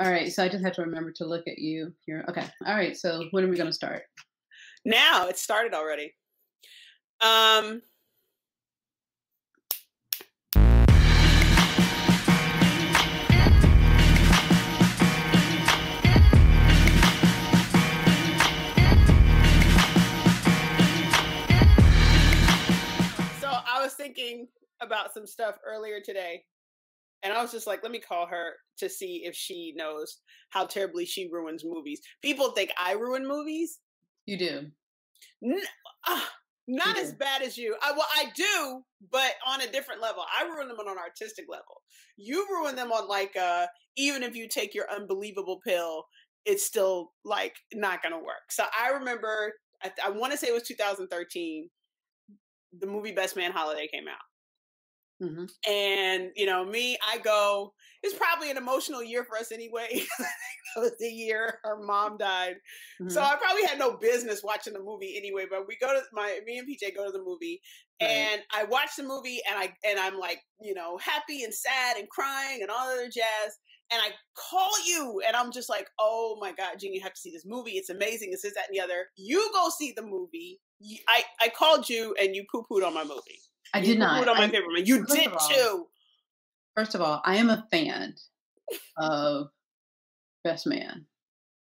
All right. So I just have to remember to look at you here. Okay. All right. So when are we going to start? Now it started already. Um, so I was thinking about some stuff earlier today, and I was just like, let me call her to see if she knows how terribly she ruins movies. People think I ruin movies. You do. N- Not You as do. bad as you. I do, but on a different level. I ruin them on an artistic level. You ruin them on like even if you take your unbelievable pill, it's still like not gonna work. So I remember, I want to say it was 2013. The movie Best Man Holiday came out. Hmm. And me, I go. It's probably an emotional year for us anyway. That was the year her mom died, so Hmm. I probably had no business watching the movie anyway. But we go to me and PJ go to the movie, Right. and I watch the movie, and I'm like, happy and sad and crying and all other jazz. And I call you, and I'm just like, oh my God, Gene, you have to see this movie. It's amazing. It's this, that, and the other. You go see the movie. I called you, and you poo-pooed on my movie. I You did not. poo-pooed on my favorite movie. You First did of all- too. First of all, I am a fan of Best Man,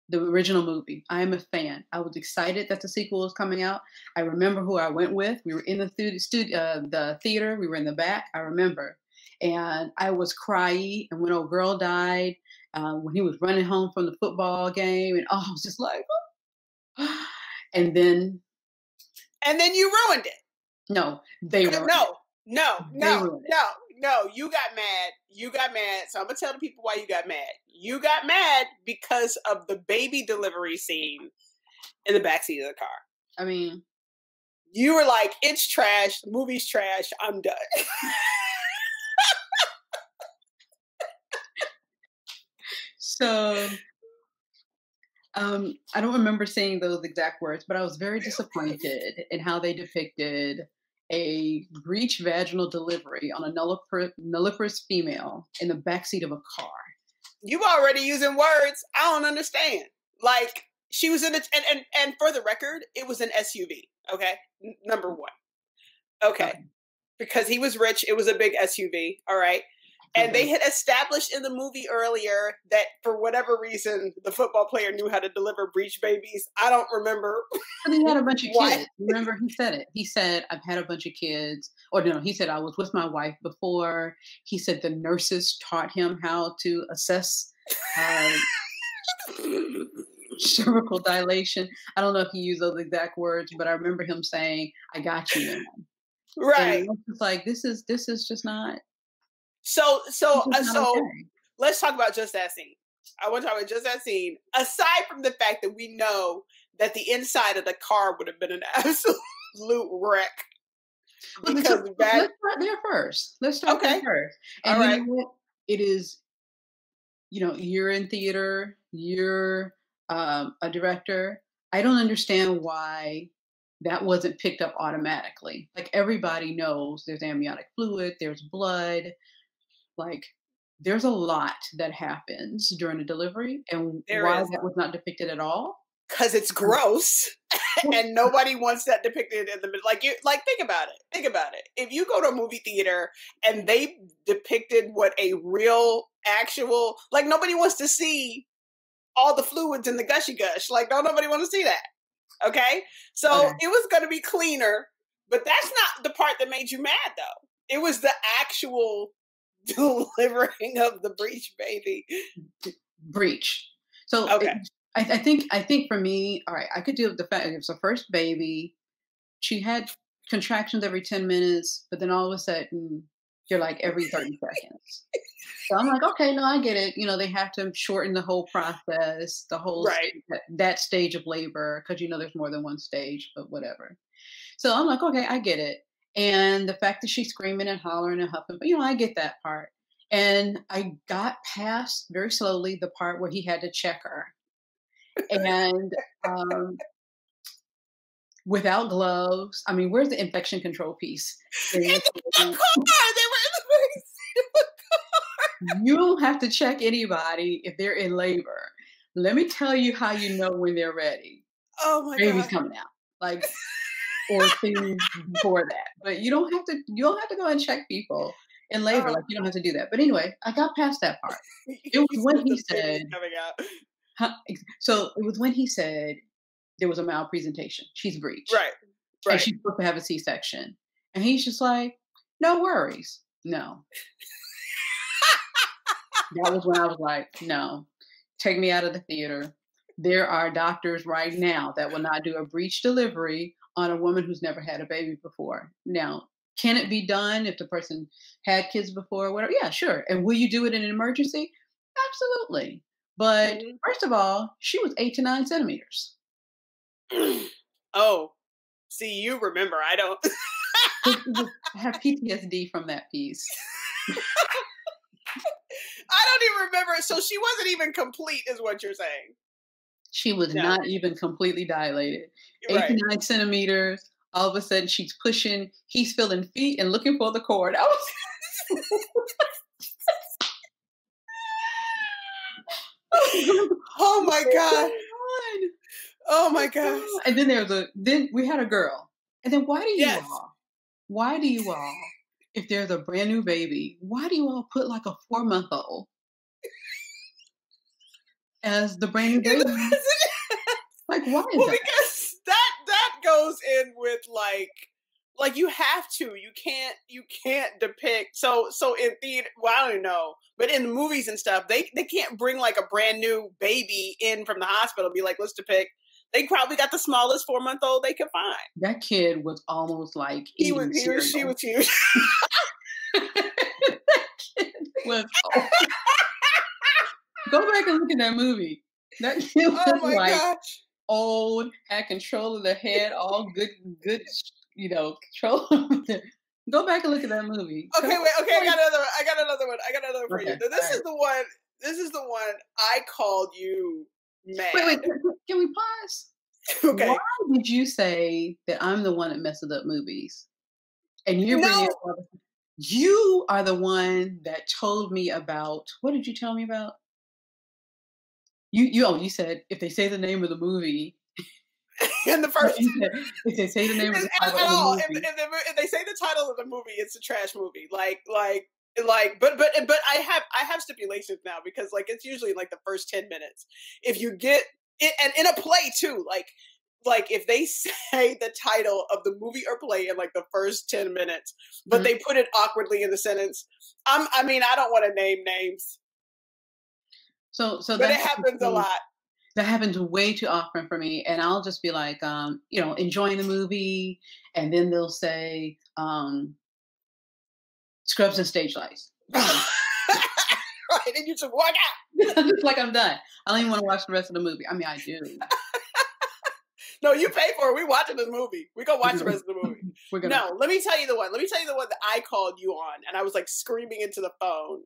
the original movie. I am a fan. I was excited that the sequel was coming out. I remember who I went with. We were in the theater. We were in the back. I remember. And I was crying. And when old girl died, when he was running home from the football game, and I was just like, oh. And then you ruined it. no, they ruined it. No. You got mad. So I'm gonna tell the people why you got mad. You got mad because of the baby delivery scene in the backseat of the car. I mean, you were like, "It's trash. The movie's trash. I'm done." So I don't remember saying those exact words, but I was very disappointed in how they depicted a breech vaginal delivery on a nulliparous female in the backseat of a car. You already using words I don't understand. Like, she was in it, and for the record, it was an SUV. Okay, number one. Okay, because he was rich, it was a big SUV. All right. And they had established in the movie earlier that for whatever reason, the football player knew how to deliver breech babies. I don't remember. But he had a bunch of kids. Remember, he said it. He said, I've had a bunch of kids. Or no, he said, I was with my wife before. He said the nurses taught him how to assess cervical dilation. I don't know if he used those exact words, but I remember him saying, I got you, man. Right. And it's like, this is just not. So okay. Let's talk about just that scene. I want to talk about just that scene. Aside from the fact that we know that the inside of the car would have been an absolute wreck. Let's start there first. Let's start there first. And all right. You know what? It is, you're in theater, you're a director. I don't understand why that wasn't picked up automatically. Like, everybody knows there's amniotic fluid, there's blood. Like, there's a lot that happens during a delivery, and why that was not depicted at all? Because it's gross, and nobody wants that depicted in the middle. Like, think about it. Think about it. If you go to a movie theater and they depicted what a real, actual, like, nobody wants to see all the fluids in the gushy gush. Like, nobody want to see that. Okay, so it was going to be cleaner, but that's not the part that made you mad, though. It was the actual delivering of the breech baby. Breech. So I think for me, all right, I could deal with the fact it was her first baby. She had contractions every 10 minutes, but then all of a sudden you're like every 30 seconds. So I'm like, okay, no, I get it. They have to shorten the whole process, the whole that stage of labor, because there's more than one stage, but whatever. So I'm like, okay, I get it. And the fact that she's screaming and hollering and huffing, but I get that part. And I got past very slowly the part where he had to check her. And without gloves, I mean, where's the infection control piece? In the car! They were in the backseat of the car! You don't have to check anybody if they're in labor. Let me tell you how you know when they're ready. Oh my Baby's God. coming out. Like, or things before that. But you don't have to go and check people in labor. Oh, Like, you don't have to do that. But anyway, I got past that part. It was you when said he the baby's said, coming out. so it was when he said there was a malpresentation. She's breech. Right. And Right. she's supposed to have a C-section. And he's just like, no worries. No. That was when I was like, no, take me out of the theater. There are doctors right now that will not do a breech delivery on a woman who's never had a baby before. Now, can it be done if the person had kids before or whatever? Yeah, sure. And will you do it in an emergency? Absolutely. But Mhm. first of all, she was 8 to 9 centimeters. Oh, see, you remember. I don't. I have PTSD from that piece. I don't even remember. So she wasn't even complete, is what you're saying. She was No. not even completely dilated. Eight to Right. 9 centimeters. All of a sudden, she's pushing. He's feeling feet and looking for the cord. I was, Oh what my is God. going on? Oh my What's going gosh. on? And then we had a girl. And then Yes. why do you all, if there's a brand new baby, why do you all put like a 4-month-old as the brand new In the baby? president. Like, why is Well, that? because that goes in with like you have to. You can't depict so in theater. Well, I don't know, but in the movies and stuff, they can't bring like a brand new baby in from the hospital. And be like, let's depict. They probably got the smallest 4-month-old they could find. That kid was almost like He was eating he was she cereal. was huge. That kid was go back and look at that movie. That kid Oh was my like gosh. old, had control of the head, all good, control. Go back and look at that movie. Okay, wait. Okay, I got another one. I got another one. I got another one for you. Okay, Now, all this right. is the one. This is the one I called you Wait, mad. can we pause? Why Okay. did you say that I'm the one that messes up movies? And you're bringing No. up you are the one that told me about what did you tell me about? You said if they say the name of the movie, In the no, first. you said if they say the name of the title At of the all. movie. If they say the title of the movie, it's a trash movie. But I have stipulations now because like it's usually like the first 10 minutes. If you get it, and in a play too, like if they say the title of the movie or play in like the first 10 minutes, but Mhm. they put it awkwardly in the sentence. I mean, I don't want to name names, So but that it happens happens to a me. lot. That happens way too often for me, and I'll just be like, enjoying the movie, and then they'll say, "Scrubs and stage lights." Done. Right, and you just walk out. It's like I'm done. I don't even want to watch the rest of the movie. I mean, I do. No, you pay for it. We watching this movie. We go watch the We're rest of the movie. gonna. No, let me tell you the one. Let me tell you the one that I called you on, and I was like screaming into the phone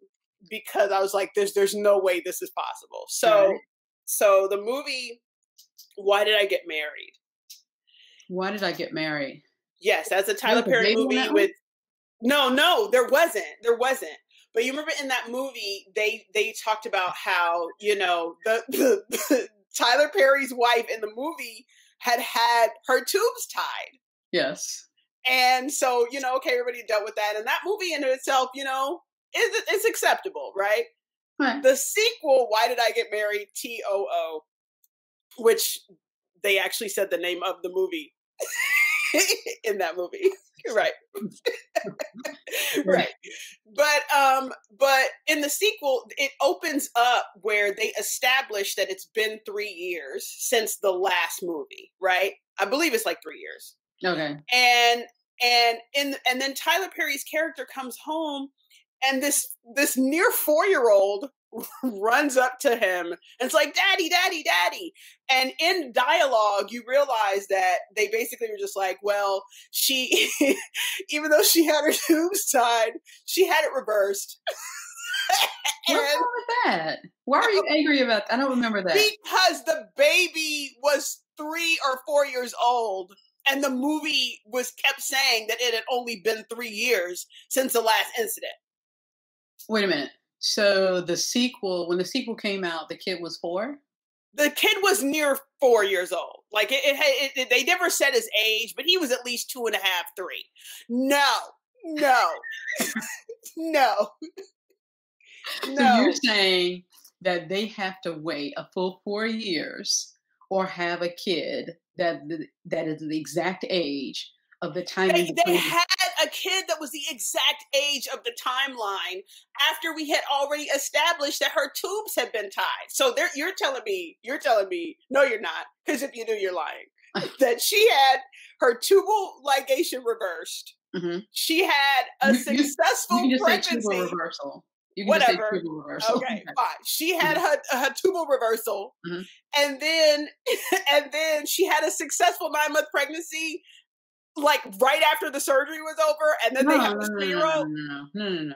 because I was like, "There's no way this is possible." All right. So the movie, Why Did I Get Married? Why did I get married? Yes, that's a There Tyler was a Perry baby in movie that one. with. No, there wasn't. But you remember in that movie, they talked about how the Tyler Perry's wife in the movie had her tubes tied. Yes. And so, okay, everybody dealt with that. And that movie in itself, it's acceptable, right? Right. The sequel, Why Did I Get Married? TOO, which they actually said the name of the movie in that movie. Right. Right. Right. But in the sequel, it opens up where they establish that it's been 3 years since the last movie, right? I believe it's like 3 years. Okay. And then Tyler Perry's character comes home, and this near 4-year-old runs up to him and it's like, "Daddy, daddy, daddy." And in dialogue, you realize that they basically were just like, well, she, even though she had her tubes tied, she had it reversed. What's And wrong with that? Why are you angry about that? I don't remember that. because the baby was 3 or 4 years old, and the movie kept saying that it had only been 3 years since the last incident. Wait a minute. So the sequel, when the sequel came out, the kid was 4? The kid was near 4 years old. Like they never said his age, but he was at least 2.5, 3. No, no, no, So you're no. saying that they have to wait a full 4 years or have a kid that is the exact age of the time in They between. had a kid that was the exact age of the timeline after we had already established that her tubes had been tied. So you're telling me, no, you're not, because if you do, you're lying. That she had her tubal ligation reversed. Mm-hmm. She had a successful you can just pregnancy. say tubal reversal. You can Whatever. Just say tubal reversal. Okay, fine. She had her tubal reversal, and then she had a successful 9-month pregnancy, like right after the surgery was over, and then they have a 3-year-old. No.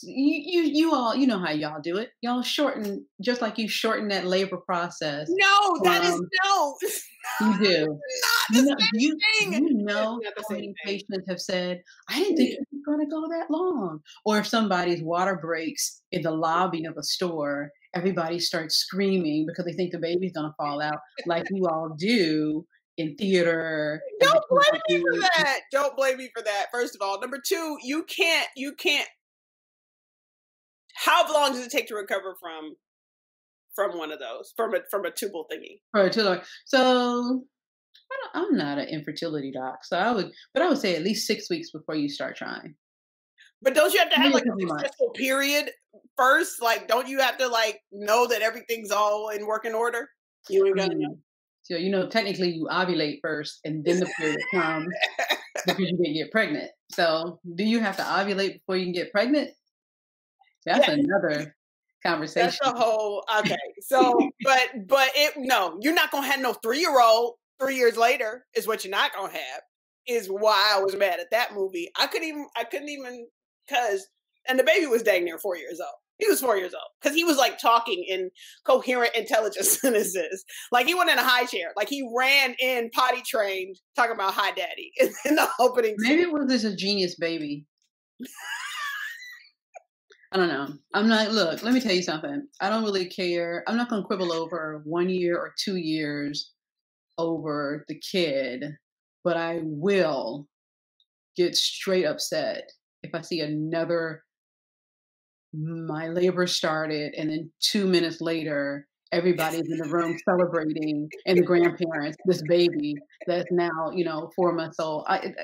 You all, you know how y'all do it. Y'all shorten, just like you shorten that labor process. No, that is no. You do. Not the same thing. You know how many patients have said, I didn't think it was going to go that long. Or if somebody's water breaks in the lobby of a store, everybody starts screaming because they think the baby's going to fall out, like you all do in theater. Don't blame me for that. Don't blame me for that. First of all, number 2, you can't. How long does it take to recover from one of those, from a tubal thingy? So I'm not an infertility doc, so I would say at least 6 weeks before you start trying. But don't you have to have like a successful period first? Like, don't you have to like know that everything's all in working order? You ain't gonna know. So technically you ovulate first, and then the period comes because you didn't get pregnant. So do you have to ovulate before you can get pregnant? That's another conversation. That's a whole okay. So, no, you're not gonna have no 3-year-old 3 years later. Is what you're not gonna have. Is why I was mad at that movie. I couldn't even and the baby was dang near 4 years old. He was 4 years old because he was like talking in coherent, intelligent sentences. Like he went in a high chair. Like he ran in potty trained talking about hi daddy in the opening. Maybe it was just a genius baby. I don't know. I'm not, look, let me tell you something. I don't really care. I'm not going to quibble over 1 year or 2 years over the kid, but I will get straight upset if I see my labor started and then 2 minutes later, everybody's in the room celebrating and the grandparents, this baby that's now, 4 months old. I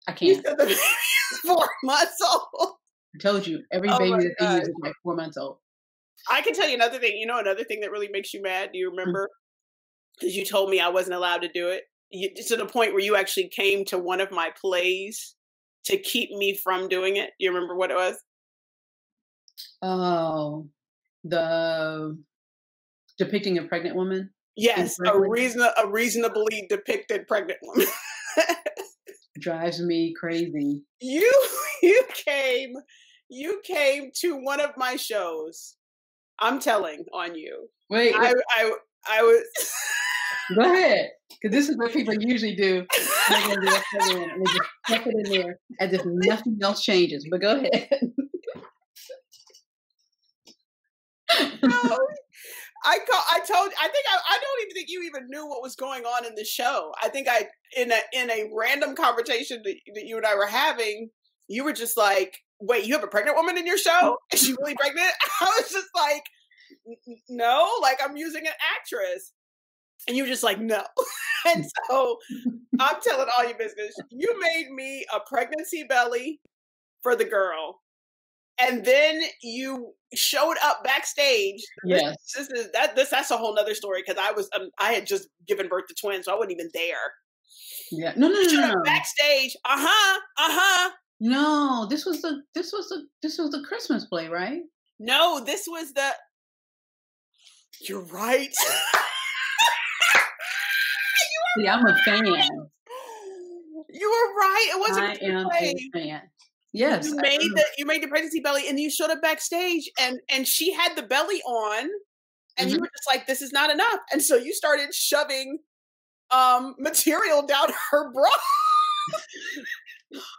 can't. You said the baby is 4 months old. I told you, every baby that they use is like 4 months old. I can tell you another thing. Another thing that really makes you mad? Do you remember? Because you told me I wasn't allowed to do it. To the point where you actually came to one of my plays to keep me from doing it. You remember what it was? Oh, the depicting a pregnant woman? Yes, a reasonably depicted pregnant woman. Drives me crazy. You came to one of my shows. I'm telling on you. Wait. I was. Go ahead, because this is what people usually do. And they just stuff it in there as if nothing else changes. But go ahead. No, I don't even think you even knew what was going on in the show. I think in a random conversation that you and I were having, you were just like, wait, you have a pregnant woman in your show? Is she really pregnant? I was just like, no, like I'm using an actress. And you were just like, no. And so I'm telling all your business. You made me a pregnancy belly for the girl. And then you showed up backstage. Yes, that's a whole nother story because I had just given birth to twins, so I wasn't even there. Yeah, no. Backstage. No, this was the Christmas play, right? No, this was the. You're right. See, I'm a fan. You were right. It wasn't. I am a fan. Yes, you made the pregnancy belly, and you showed up backstage, and she had the belly on, and you were just like, "This is not enough," and so you started shoving material down her bra.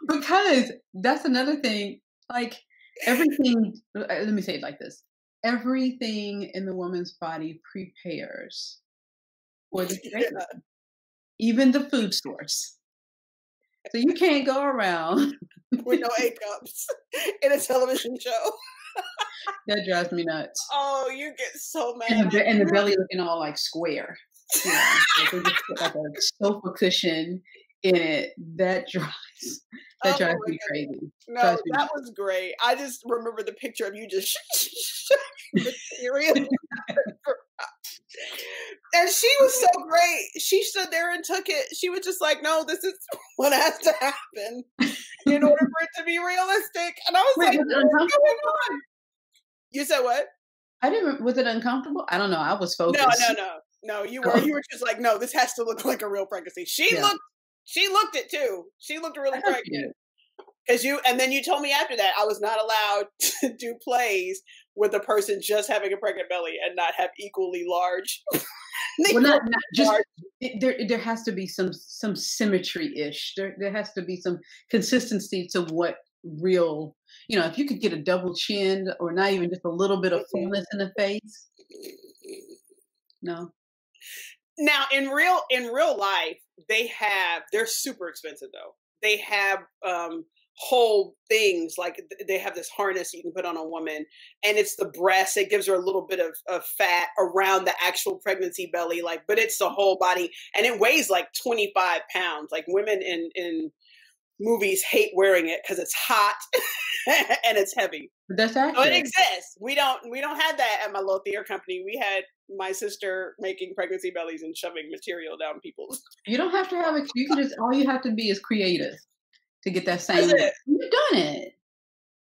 Because that's another thing. Like Everything, let me say it like this. Everything in the woman's body prepares for the Yeah. pregnancy, even the food source. So you can't go around. With no A cups in a television show. That drives me nuts. Oh, you get so And mad. and the belly looking all like square. Yeah, like they just put like a sofa cushion in it. That Oh drives my me goodness. crazy. No, Drives me that nuts. was great. I just remember the picture of you just material. And she was so great. She stood there and took it. She was just like, no, this is what has to happen in order for it to be realistic. And I was Wait, like, was it what is going uncomfortable? on? You said what? I didn't. Was it uncomfortable? I don't know. I was No, focused. no, no. No, you were just like, no, this has to look like a real pregnancy. Yeah, She looked it too. She looked I really thought she pregnant. did. And then you told me after that I was not allowed to do plays with a person just having a pregnant belly and not have equally large. Well, not just large. there has to be some symmetry ish. There has to be some consistency to what real. If you could get a double chin or not even just a little bit of Mhm. fullness in the face. No. Now in real life, they're super expensive though. They have whole things like they have this harness you can put on a woman, and it's the breast. It gives her a little bit of fat around the actual pregnancy belly, like, but it's the whole body, and it weighs like 25 pounds. Like women in movies hate wearing it because it's hot and it's heavy. But that's So it accurate. exists. We don't have that at my little theater company. We had my sister making pregnancy bellies and shoving material down people's. You don't have to have it. You can just all you have to be is creative to get that That's same look. it. You've done it.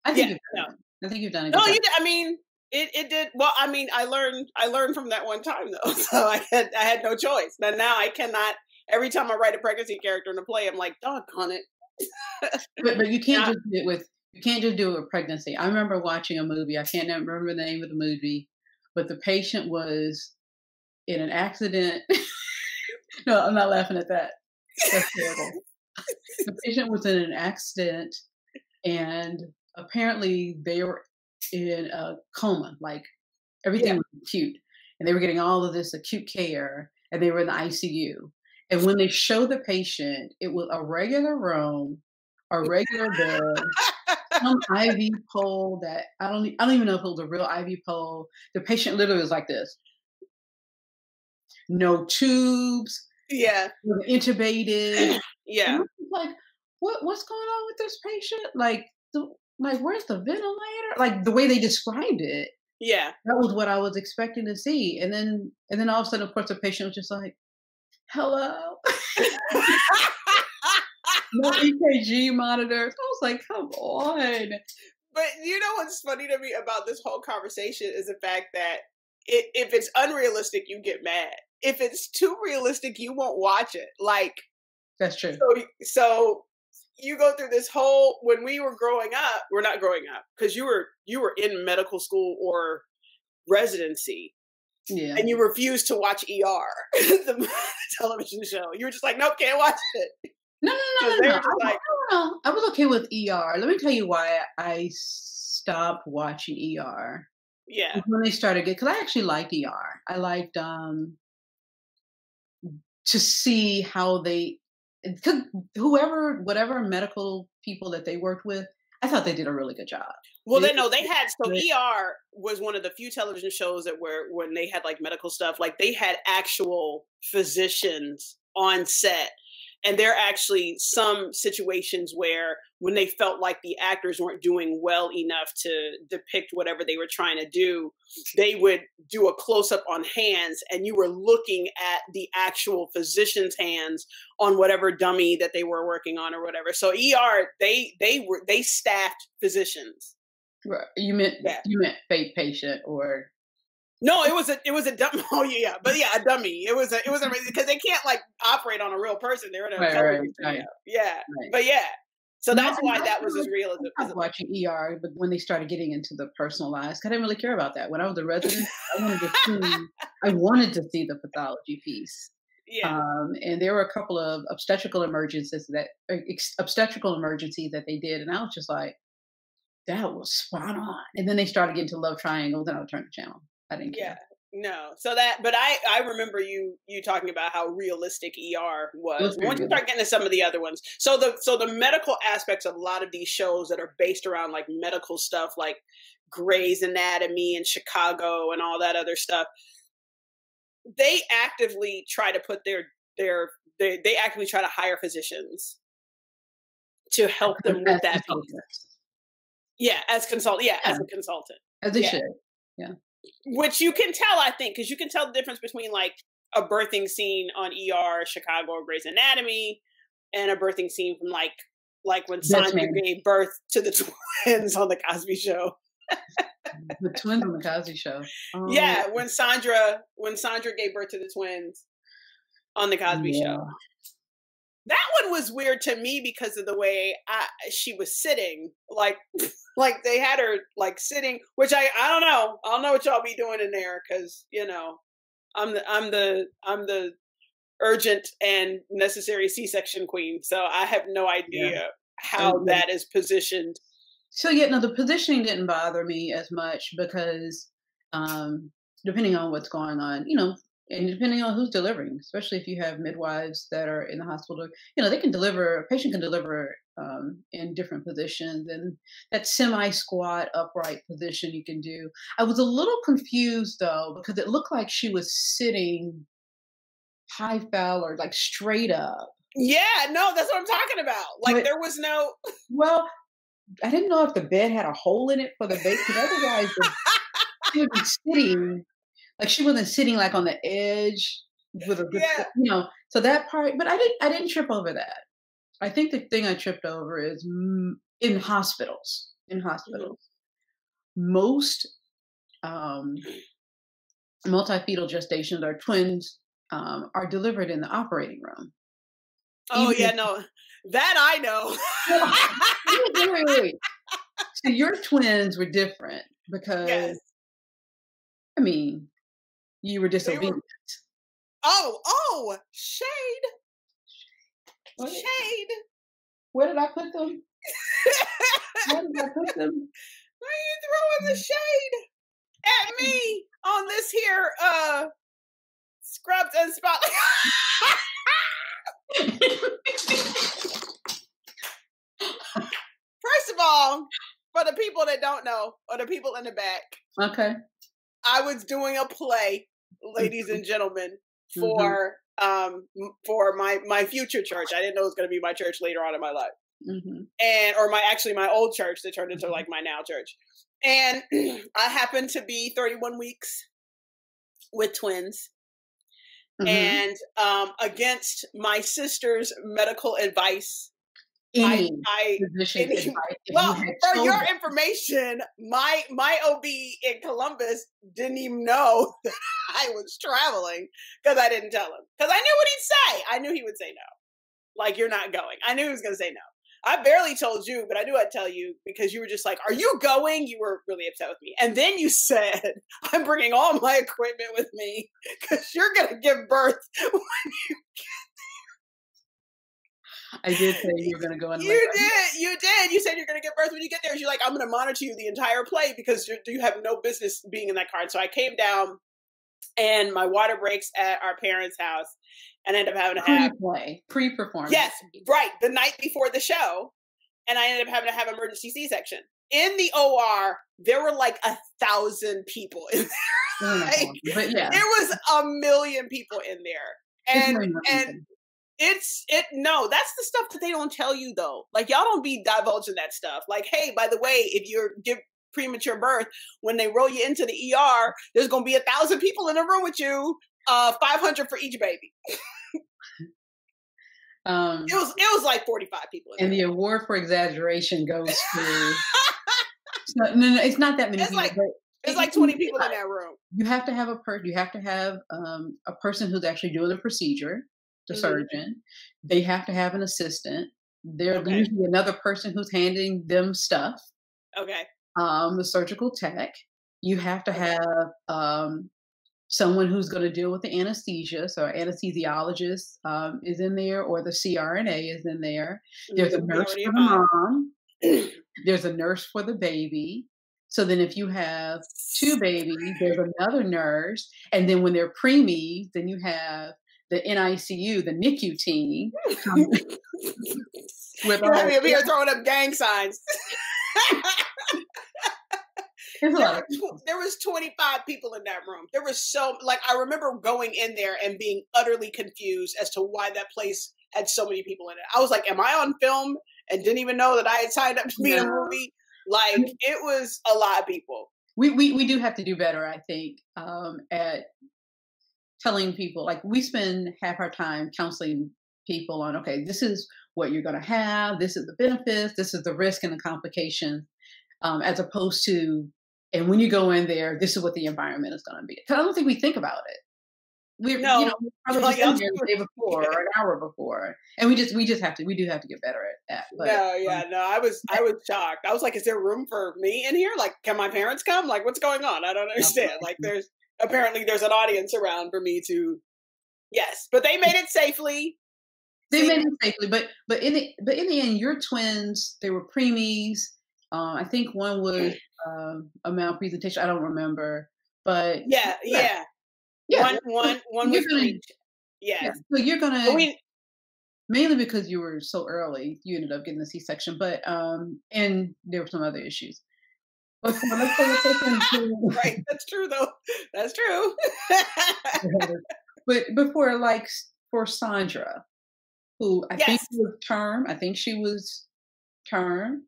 I think Yeah. you've No. done it. I think you've done a No, good job. you did. I mean, it did. Well, I mean, I learned from that one time though, so I had no choice. But now I cannot. Every time I write a pregnancy character in a play, I'm like, doggone it. But you can't Yeah. just do it with pregnancy. I remember watching a movie. I can't remember the name of the movie, but the patient was in an accident. No, I'm not laughing at that. That's terrible. The patient was in an accident, and apparently they were in a coma. Like Yeah. everything was acute, and they were getting all of this acute care, and they were in the ICU. And when they showed the patient, it was a regular room, a regular bed, some IV pole that I don't even know if it was a real IV pole. The patient literally was like this, no tubes, Yeah. intubated. And I Yeah. was like, what's going on with this patient? Like where's the ventilator? Like the way they described it, Yeah. that was what I was expecting to see. And then all of a sudden, of course, the patient was just like, hello. No EKG monitors. I was like, come on. But you know what's funny to me about this whole conversation is the fact that if it's unrealistic, you get mad. If it's too realistic, you won't watch it. Like, That's true. so you go through this whole, when we were growing up, we're not growing up because you were in medical school or residency, Yeah. and you refused to watch ER, the television show. You were just like, nope, can't watch it. No, no, no, Because no, they no. were just like, No. I was okay with ER. Let me tell you why I stopped watching ER. yeah, When they started because I actually liked ER. I liked to see how they whatever medical people that they worked with, I thought they did a really good job. well, They, they had, so ER was one of the few television shows that were, when they had like medical stuff, like they had actual physicians on set. And there are actually some situations where when they felt like the actors weren't doing well enough to depict whatever they were trying to do, they would do a close up on hands, and you were looking at the actual physician's hands on whatever dummy that they were working on or whatever. So ER, they staffed physicians. you meant Yeah. fake patient or No, it was a dummy. Oh yeah, but yeah, a dummy. It was because they can't like operate on a real person. They're in a television studio. Yeah, right. but yeah. So No, that's why I that was as real as I it stopped watching ER, but when they started getting into the personalized, I didn't really care about that. When I was a resident, I wanted to see the pathology piece. Yeah. And there were a couple of obstetrical emergencies that they did, and I was just like, that was spot on. And then they started getting to Love Triangle, then I'll turn the channel. I didn't care. No. So that, but I remember you talking about how realistic ER was. Once you start getting to some of the other ones, so the medical aspects of a lot of these shows that are based around like medical stuff, like Grey's Anatomy and Chicago and all that other stuff, they actively try to put they actively try to hire physicians to help them with that piece. Yeah, as consultant. Yeah, as a consultant. As they should. Yeah. Which you can tell, I think, because you can tell the difference between like a birthing scene on ER, Chicago, or Grey's Anatomy, and a birthing scene from like when Sandra gave birth to the twins on the Cosby Show. The twins on the Cosby Show. Oh. Yeah, when Sandra gave birth to the twins on the Cosby Show. That one was weird to me because of the way she was sitting, like they had her like sitting, which I don't know. I don't know what y'all be doing in there because I'm the urgent and necessary C-section queen, so I have no idea how that is positioned. So the positioning didn't bother me as much because depending on what's going on, and depending on who's delivering, especially if you have midwives that are in the hospital, they can deliver, a patient can deliver in different positions, and that semi-squat upright position you can do. I was a little confused though, because it looked like she was sitting high or like straight up. Yeah, no, that's what I'm talking about. Like there was no... Well, I didn't know if the bed had a hole in it for the baby, because otherwise she would be sitting... Like she wasn't sitting like on the edge with a good, so that part, but I didn't trip over that. I think the thing I tripped over is in hospitals, most multi-fetal gestations or twins are delivered in the operating room. Oh no, that I know. Wait. So your twins were different because, I mean, you were disobedient. Shade. Shade. Where did I put them? Where did I put them? Why are you throwing the shade at me on this here scrubbed and spotlight? First of all, for the people that don't know, or the people in the back. Okay. I was doing a play, ladies and gentlemen, for my future church. I didn't know it was going to be my church later on in my life, or my old church that turned into like my now church. And I happened to be 31 weeks with twins, and against my sister's medical advice. For your information, my OB in Columbus didn't even know that I was traveling because I didn't tell him. Because I knew what he'd say. I knew he would say no. Like, you're not going. I knew he was going to say no. I barely told you, but I knew I'd tell you because you were just like, are you going? You were really upset with me. And then you said, I'm bringing all my equipment with me because you're going to give birth when you get I did say you were going to go in. You did. You said you're going to give birth when you get there. You're like, I'm going to monitor you the entire play because you have no business being in that car. And so I came down and my water breaks at our parents' house and I ended up having to have pre-performance. Yes, right. The night before the show. And I ended up having to have emergency C-section. In the OR, there were like 1,000 people in there. But yeah. There was 1 million people in there. And that's the stuff that they don't tell you though. Like y'all don't be divulging that stuff. Like, hey, by the way, if you give premature birth, when they roll you into the ER, there's going to be 1,000 people in the room with you, 500 for each baby. It was like 45 people. And the award for exaggeration goes to. No, it's not that many people. It's like 20 people in that room. You have to have a person who's actually doing the procedure. The surgeon, they have to have an assistant. There's usually another person who's handing them stuff. Okay. The surgical tech. You have to have someone who's going to deal with the anesthesia. So anesthesiologist is in there, or the CRNA is in there. There's a nurse for the mom. There's a nurse for the baby. So then if you have 2 babies, there's another nurse. And then when they're preemies, then you have the NICU, the NICU team. With You're having me here throwing up gang signs. There was 25 people in that room. There was I remember going in there and being utterly confused as to why that place had so many people in it. I was like, am I on film? And didn't even know that I had signed up to be in a movie. Like, it was a lot of people. We do have to do better, I think, at telling people. Like, we spend half our time counseling people on, okay, this is what you're going to have. This is the benefits. This is the risk and the complications, as opposed to, and when you go in there, this is what the environment is going to be. Because I don't think we think about it. We're probably just in there the day before or an hour before, and we do have to get better at that. But, I was shocked. I was like, is there room for me in here? Like, can my parents come? Like, what's going on? I don't understand. Like, there's an audience around for me to. Yes, but they made it safely. They made it safely, but in the end, your twins, they were preemies. I think one was a malpresentation. I don't remember, but yeah. One was breech. Yeah. So you're gonna mainly because you were so early, you ended up getting the C-section, but and there were some other issues. But let's right, that's true though. That's true. but for Sandra, who I think she was term.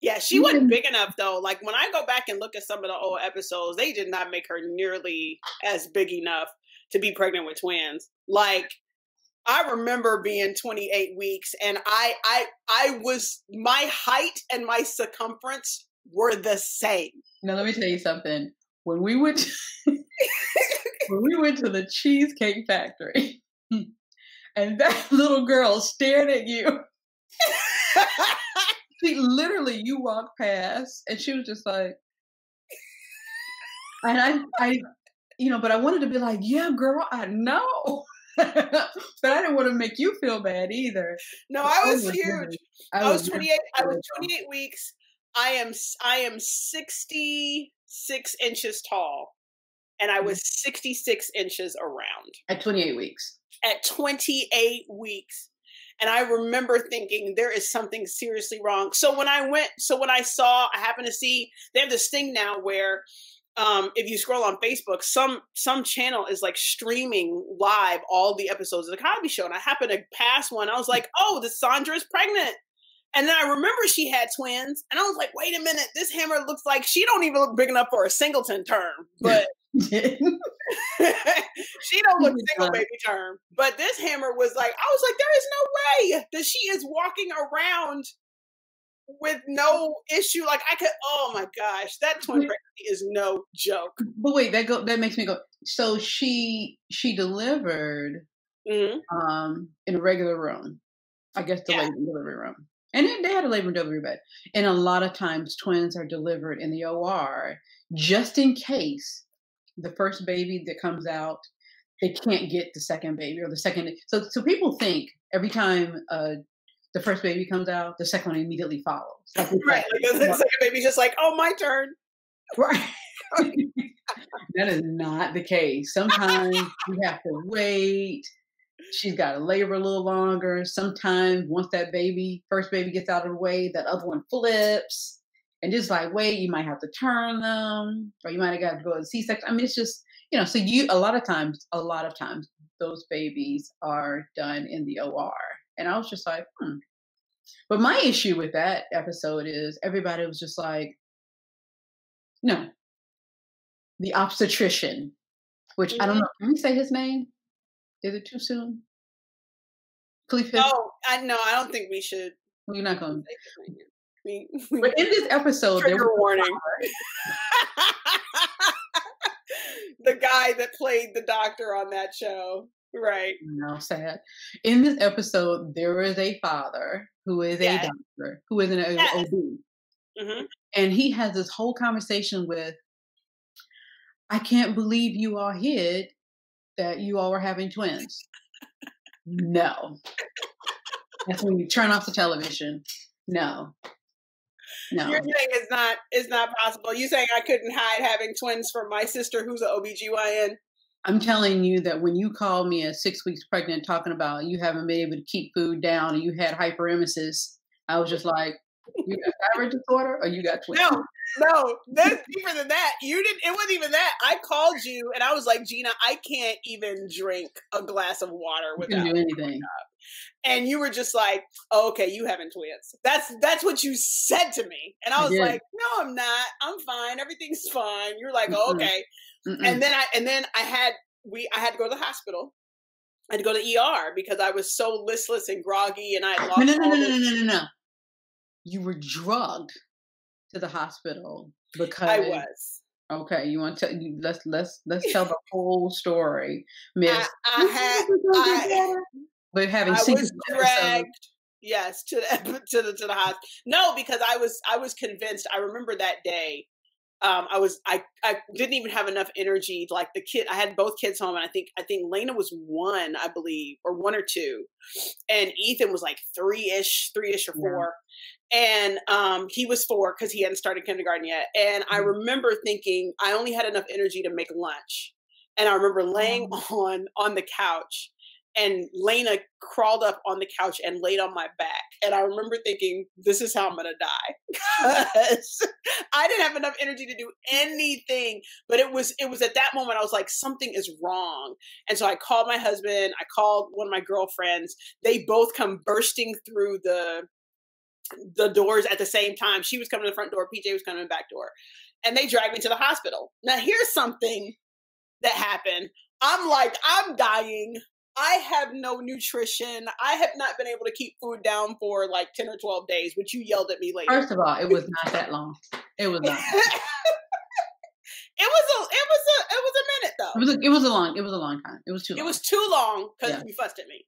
Yeah, she wasn't big enough though. Like, when I go back and look at some of the old episodes, they did not make her nearly as big enough to be pregnant with twins. Like, I remember being 28 weeks and I was, my height and my circumference were the same. Now let me tell you something. When we went to the Cheesecake Factory and that little girl stared at you. She literally, you walked past and she was just like, and I but I wanted to be like, yeah, girl, I know. But I didn't want to make you feel bad either. No, I was huge. I was 28 weeks. I am 66 inches tall and I was 66 inches around. At 28 weeks. At 28 weeks. And I remember thinking there is something seriously wrong. So when I happened to see, they have this thing now where if you scroll on Facebook, some channel is like streaming live all the episodes of the Cosby Show. And I happened to pass one. I was like, oh, the Sandra is pregnant. And then I remember she had twins. And I was like, wait a minute, this hammer looks like she don't even look big enough for a singleton term. But she don't look single baby term. But this hammer was like, I was like, there is no way that she is walking around with no issue. Like, oh my gosh, that twin pregnancy is no joke. But wait, that makes me go. So she delivered in a regular room. I guess the labor and delivery room. And they had a labor and delivery bed. And a lot of times twins are delivered in the OR just in case the first baby that comes out, they can't get the second baby or the second. So people think every time the first baby comes out, the second one immediately follows. Like, right. Like, the second baby's just like, oh, my turn. Right. That is not the case. Sometimes you have to wait. She's got to labor a little longer. Sometimes once that first baby gets out of the way, that other one flips. And just like, wait, you might have to turn them, or you might have got to go to C-section. I mean, it's just, so a lot of times, those babies are done in the OR. And I was just like, But my issue with that episode is everybody was just like, no, the obstetrician, which I don't know. Can we say his name? Is it too soon? Cleveland? No, I don't think we should. We're not going to. But in this episode, trigger warning. The guy that played the doctor on that show. Right. No, sad. In this episode, there is a father who is a doctor, who is an OB. Mm-hmm. And he has this whole conversation with, I can't believe you all hid that you all were having twins. No. That's when you turn off the television. No. No. You're saying it's not possible. You saying I couldn't hide having twins from my sister who's an OBGYN? I'm telling you that when you called me at 6 weeks pregnant talking about you haven't been able to keep food down and you had hyperemesis, I was just like, you got thyroid disorder or you got twins? No, that's deeper than that. You didn't. It wasn't even that. I called you and I was like, Gina, I can't even drink a glass of water without do anything. And you were just like, oh, okay, you having twins. That's what you said to me. And I was like, no, I'm not. I'm fine. Everything's fine. You're like, oh, okay. And then I had to go to the hospital. I had to go to ER because I was so listless and groggy and I had lost No. You were drugged to the hospital because I was. Okay, you want to tell you? Let's tell the whole story, Miss. But having I was dragged, yes, to the hospital. No, because I was convinced. I remember that day. I didn't even have enough energy. Like I had both kids home, and I think Lena was 1, I believe, or 1 or 2, and Ethan was like 3-ish or 4. And he was 4 because he hadn't started kindergarten yet. And I remember thinking I only had enough energy to make lunch. And I remember laying on the couch, and Lena crawled up on the couch and laid on my back. And I remember thinking, this is how I'm going to die. I didn't have enough energy to do anything. But it was at that moment, I was like, something is wrong. And so I called my husband. I called one of my girlfriends. They both come bursting through the doors at the same time. She was coming to the front door. PJ was coming to the back door. And they dragged me to the hospital. Now, here's something that happened. I'm like, I'm dying. I have no nutrition. I have not been able to keep food down for like 10 or 12 days, which you yelled at me later. First of all, it was not that long. It was not. It was a minute though. It was a long time. It was too long. It was too long because you fussed at me.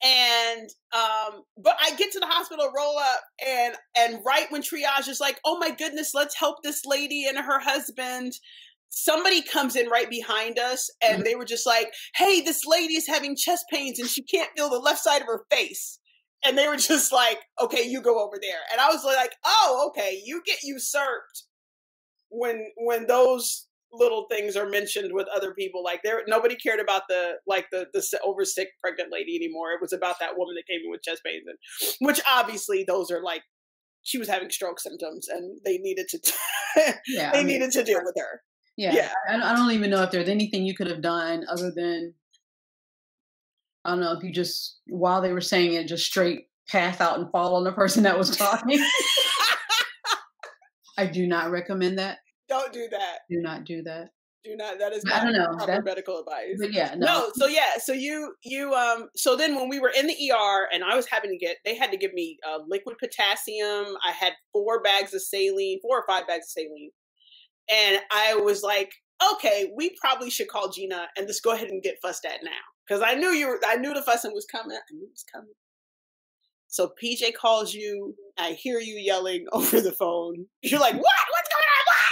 And but I get to the hospital, roll up, and right when triage is like, oh my goodness, let's help this lady and her husband. Somebody comes in right behind us, and they were just like, hey, this lady is having chest pains and she can't feel the left side of her face. And they were just like, okay, you go over there. And I was like, oh, okay, you get usurped when those little things are mentioned with other people. Like nobody cared about the over sick pregnant lady anymore. It was about that woman that came in with chest pains, and which obviously those are like, she was having stroke symptoms and they needed to needed to deal with her. Yeah. I don't even know if there's anything you could have done other than, I don't know, if you just, while they were saying it, just straight pass out and fall on the person that was talking. I do not recommend that. Don't do that. Do not do that. Do not. That is not proper medical advice. But yeah, no. So you so then when we were in the ER and I was they had to give me liquid potassium. I had 4 or 5 bags of saline. And I was like, okay, we probably should call Gina and just go ahead and get fussed at now. Because I knew the fussing was coming. I knew it was coming. So PJ calls you. I hear you yelling over the phone. You're like, what? What's going on? What?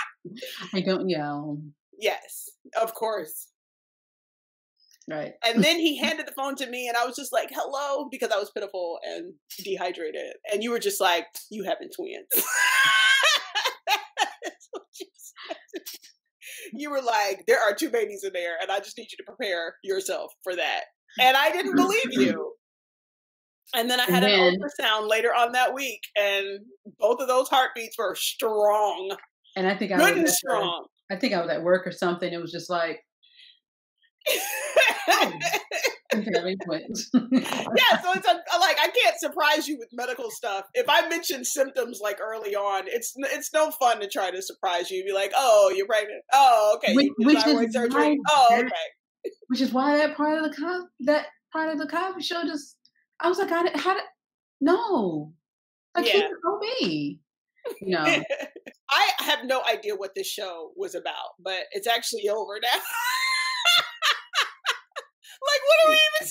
I don't yell. Yes, of course. Right. And then he handed the phone to me and I was just like, hello, because I was pitiful and dehydrated. And you were just like, you having twins. You were like, there are 2 babies in there and I just need you to prepare yourself for that. And I didn't believe you. And then I had an ultrasound later on that week and both of those heartbeats were strong. And I think I was at work or something. It was just like, having twins. Yeah, so it's like I can't surprise you with medical stuff. If I mention symptoms like early on, it's no fun to try to surprise you. Be like, oh, you're pregnant. Oh, okay. Surgery. Oh, okay. Which is why that part of the comedy show just, I was like, no, like can't go be. No. I have no idea what this show was about, but it's actually over now. Like, what are we even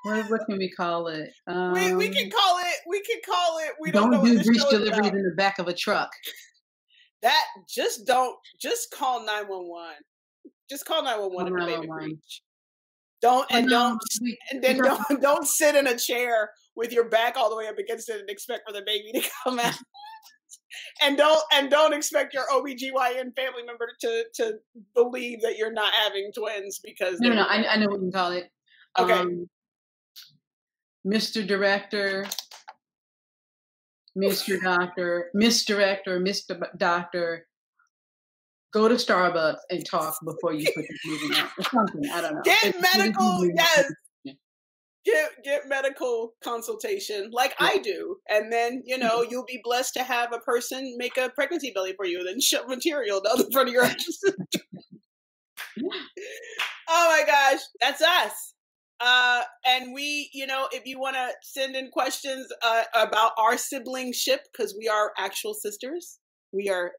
talking? What can we call it? We can call it. We don't know do breech deliveries in the back of a truck. Just call 911. Just call 911 and baby breech. Don't sit in a chair with your back all the way up against it and expect for the baby to come out. And don't expect your OBGYN family member to believe that you're not having twins because no, I know what you call it. Okay. Mr. Director, Mr. Doctor, Miss Director, Mr. Doctor, go to Starbucks and talk before you put this movie out or something. I don't know. Get medical, yes. Get medical consultation like I do. And then, you'll be blessed to have a person make a pregnancy belly for you and then shove material down the front of your ass. Oh my gosh, that's us. And we, if you want to send in questions about our siblingship, because we are actual sisters. We are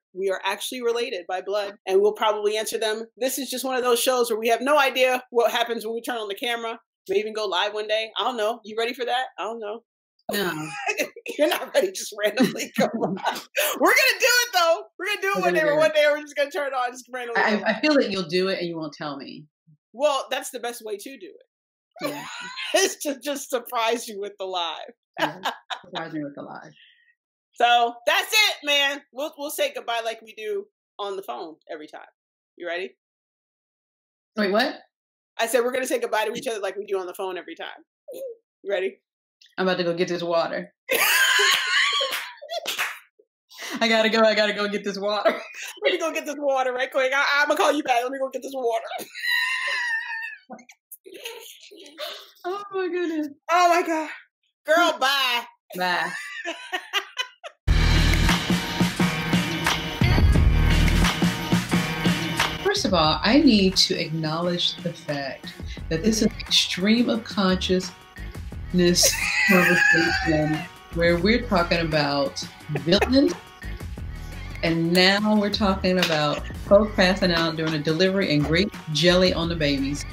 actually related by blood, and we'll probably answer them. This is just one of those shows where we have no idea what happens when we turn on the camera. May even go live one day. I don't know. You ready for that? I don't know. No. You're not ready. Just randomly go live. We're going to do it, though. We're going to do it one day we're just going to turn it on. Just randomly. I feel that you'll do it and you won't tell me. Well, that's the best way to do it. Yeah. It's to just surprise you with the live. Yeah, surprise me with the live. So that's it, man. We'll say goodbye like we do on the phone every time. You ready? Wait, what? I said we're going to say goodbye to each other like we do on the phone every time. You ready? I'm about to go get this water. I gotta go get this water. Let me go get this water right quick. I'm going to call you back. Let me go get this water. Oh my goodness. Oh my God. Girl, bye. Bye. First of all, I need to acknowledge the fact that this is an extreme of consciousness conversation where we're talking about villains, and now we're talking about folks passing out during a delivery and grape jelly on the babies.